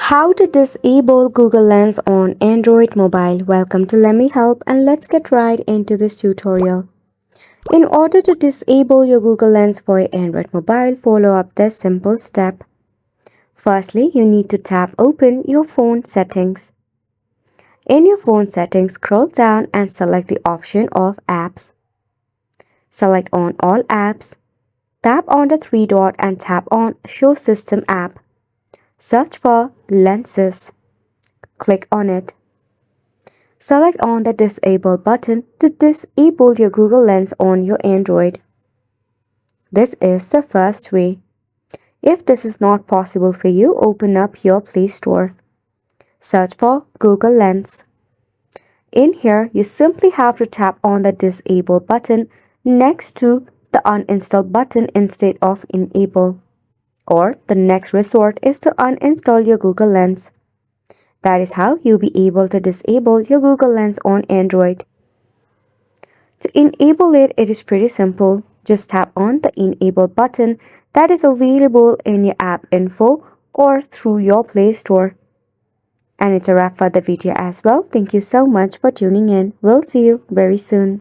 How to disable Google Lens on Android mobile. Welcome to Let Me Help, and let's get right into this tutorial. In order to disable your Google Lens for your Android mobile, follow up this simple step. Firstly, you need to tap open your phone settings. In your phone settings, scroll down and select the option of apps. Select on all apps. Tap on the three dot and tap on show system app. Search for lenses. Click on it. Select on the Disable button to disable your Google Lens on your Android. This is the first way. If this is not possible for you, open up your Play Store. Search for Google Lens. In here, you simply have to tap on the Disable button next to the Uninstall button instead of Enable. Or the next resort is to uninstall your Google Lens. That is how you'll be able to disable your Google Lens on Android. To enable it, it is pretty simple. Just tap on the Enable button that is available in your app info or through your Play Store. And it's a wrap for the video as well. Thank you so much for tuning in. We'll see you very soon.